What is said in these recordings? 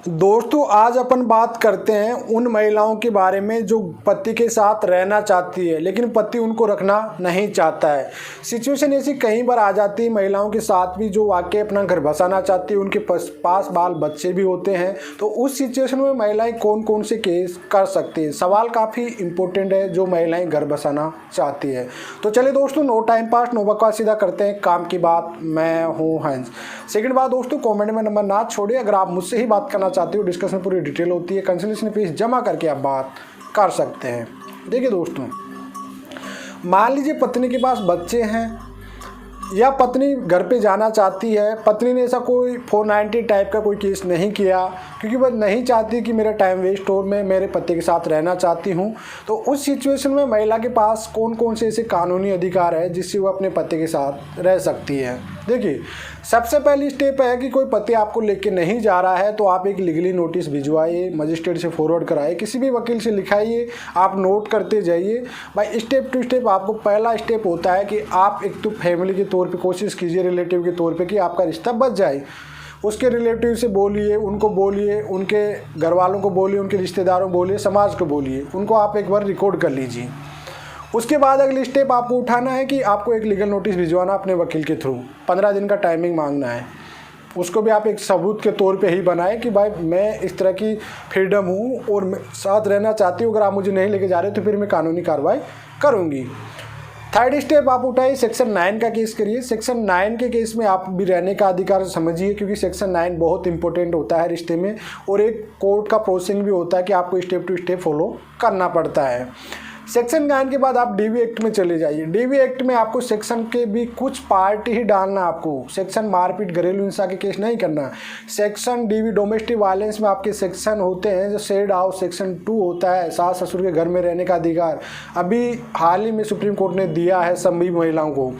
दोस्तों आज अपन बात करते हैं उन महिलाओं के बारे में जो पति के साथ रहना चाहती है लेकिन पति उनको रखना नहीं चाहता है। सिचुएशन ऐसी कई बार आ जाती है महिलाओं के साथ भी जो वाकई अपना घर बसाना चाहती है, उनके पास बाल बच्चे भी होते हैं। तो उस सिचुएशन में महिलाएं कौन कौन से केस कर सकती है, सवाल काफ़ी इंपॉर्टेंट है जो महिलाएं घर बसाना चाहती है। तो चलिए दोस्तों, नो टाइम पास नो बकवास, सीधा करते हैं काम की बात। मैं हूँ हंस। सेकंड बात दोस्तों, कमेंट में नंबर ना छोड़िए। अगर आप मुझसे ही बात करना चाहते हो, डिस्कशन पूरी डिटेल होती है, कंसल्टेशन फीस जमा करके आप बात कर सकते हैं। देखिए दोस्तों, मान लीजिए पत्नी के पास बच्चे हैं या पत्नी घर पे जाना चाहती है। पत्नी ने ऐसा कोई 490 टाइप का कोई केस नहीं किया क्योंकि वह नहीं चाहती कि मेरा टाइम वेस्ट हो, मैं मेरे पति के साथ रहना चाहती हूँ। तो उस सिचुएशन में महिला के पास कौन कौन से ऐसे कानूनी अधिकार है जिससे वो अपने पति के साथ रह सकती है। देखिए, सबसे पहली स्टेप है कि कोई पति आपको लेके नहीं जा रहा है तो आप एक लीगली नोटिस भिजवाइए, मजिस्ट्रेट से फॉरवर्ड कराइए, किसी भी वकील से लिखाइए, आप नोट करते जाइए। भाई स्टेप टू स्टेप आपको पहला स्टेप होता है कि आप एक तो फैमिली के तौर पे कोशिश कीजिए, रिलेटिव के तौर पे, कि आपका रिश्ता बच जाए। उसके रिलेटिव से बोलिए, उनको बोलिए, उनके घर वालों को बोलिए, उनके रिश्तेदारों को बोलिए, समाज को बोलिए, उनको आप एक बार रिकॉर्ड कर लीजिए। उसके बाद अगली स्टेप आपको उठाना है कि आपको एक लीगल नोटिस भिजवाना अपने वकील के थ्रू, 15 दिन का टाइमिंग मांगना है। उसको भी आप एक सबूत के तौर पे ही बनाएं कि भाई मैं इस तरह की फ्रीडम हूँ और मैं साथ रहना चाहती हूँ, अगर आप मुझे नहीं लेके जा रहे तो फिर मैं कानूनी कार्रवाई करूँगी। थर्ड स्टेप आप उठाइए, सेक्शन 9 का केस करिए। सेक्शन 9 के केस में आप भी रहने का अधिकार समझिए, क्योंकि सेक्शन 9 बहुत इंपॉर्टेंट होता है रिश्ते में, और एक कोर्ट का प्रोसेसिंग भी होता है कि आपको स्टेप टू स्टेप फॉलो करना पड़ता है। सेक्शन 9 के बाद आप डीवी एक्ट में चले जाइए। डीवी एक्ट में आपको सेक्शन के भी कुछ पार्ट ही डालना, आपको सेक्शन मारपीट घरेलू हिंसा के केस नहीं करना। सेक्शन डीवी डोमेस्टिक वायलेंस में आपके सेक्शन होते हैं जो शेड हाउस, सेक्शन 2 होता है सास ससुर के घर में रहने का अधिकार, अभी हाल ही में सुप्रीम कोर्ट ने दिया है सभी महिलाओं को।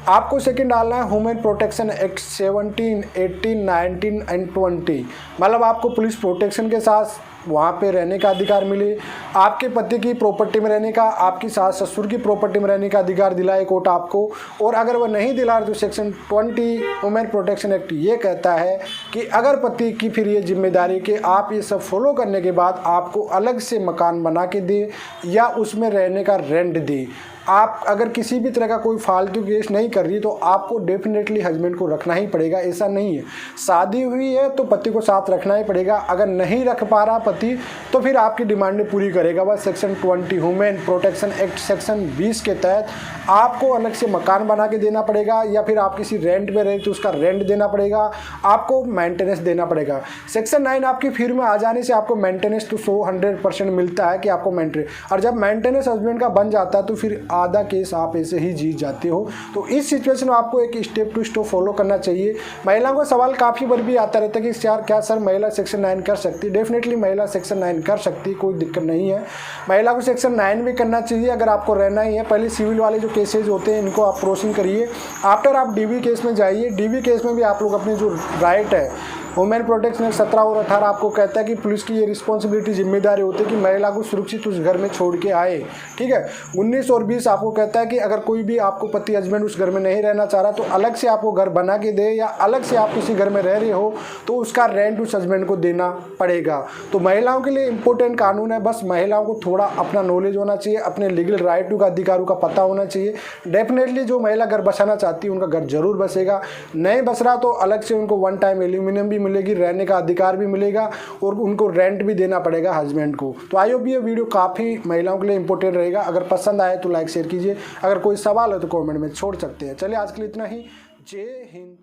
आपको सेकंड डालना है ह्यूमन प्रोटेक्शन एक्ट 17, 18, 19 एंड 20, मतलब आपको पुलिस प्रोटेक्शन के साथ वहाँ पे रहने का अधिकार मिले, आपके पति की प्रॉपर्टी में रहने का, आपकी सास ससुर की प्रॉपर्टी में रहने का अधिकार दिलाए कोर्ट आपको। और अगर वह नहीं दिला रहे तो सेक्शन 20 वुमेन प्रोटेक्शन एक्ट ये कहता है कि अगर पति की फिर ये जिम्मेदारी कि आप ये सब फॉलो करने के बाद आपको अलग से मकान बना के दे या उसमें रहने का रेंट दे। आप अगर किसी भी तरह का कोई फालतू केस नहीं कर रही तो आपको डेफिनेटली हस्बैंड को रखना ही पड़ेगा। ऐसा नहीं है, शादी हुई है तो पति को साथ रखना ही पड़ेगा। अगर नहीं रख पा रहा पति तो फिर आपकी डिमांडें पूरी करेगा वह section 20 human protection act section 20 के तहत आपको अलग से मकान बना के देना पड़ेगा, या फिर आप किसी रेंट में रहे तो उसका रेंट देना पड़ेगा, आपको मेंटेनेंस देना पड़ेगा। सेक्शन 9 आपकी फिर में आ जाने से आपको मेंटेनेंस तो 100% मिलता है कि आपको मेंटेनेंस, और जब मेंटेनेंस हस्बैंड का बन जाता है तो फिर आधा केस आप ऐसे ही जीत जाते हो। तो इस सिचुएशन में आपको एक स्टेप टू स्टेप फॉलो करना चाहिए। महिलाओं को सवाल काफ़ी बार भी आता रहता है कि यार क्या सर महिला सेक्शन 9 कर सकती है? डेफिनेटली महिला सेक्शन 9 कर सकती है, कोई दिक्कत नहीं है। महिला को सेक्शन 9 भी करना चाहिए अगर आपको रहना ही है। पहले सिविल वाले जो केसेज होते हैं इनको आप प्रोसेसिंग करिए, आफ्टर आप डीवी केस में जाइए। डीवी केस में भी आप लोग अपने जो राइट है वुमेन प्रोटेक्शन 17 और 18 आपको कहता है कि पुलिस की ये रिस्पॉन्सिबिलिटी जिम्मेदारी होती है कि महिला को सुरक्षित उस घर में छोड़ के आए, ठीक है। 19 और 20 आपको कहता है कि अगर कोई भी आपको पति हस्बैंड उस घर में नहीं रहना चाह रहा तो अलग से आपको घर बना के दे, या अलग से आप किसी घर में रह रहे हो तो उसका रेंट उस हस्बैंड को देना पड़ेगा। तो महिलाओं के लिए इंपॉर्टेंट कानून है, बस महिलाओं को थोड़ा अपना नॉलेज होना चाहिए, अपने लीगल राइटों का अधिकारों का पता होना चाहिए। डेफिनेटली जो महिला घर बसाना चाहती है उनका घर जरूर बसेगा, नहीं बस रहा तो अलग से उनको वन टाइम एल्यूमिनियम भी मिलेगी, रहने का अधिकार भी मिलेगा और उनको रेंट भी देना पड़ेगा हस्बैंड को। तो आई होप ये वीडियो काफ़ी महिलाओं के लिए इंपॉर्टेंट रहेगा। अगर पसंद आए तो लाइक शेयर कीजिए, अगर कोई सवाल है तो कमेंट में छोड़ सकते हैं। चलिए आज के लिए इतना ही। जय हिंद।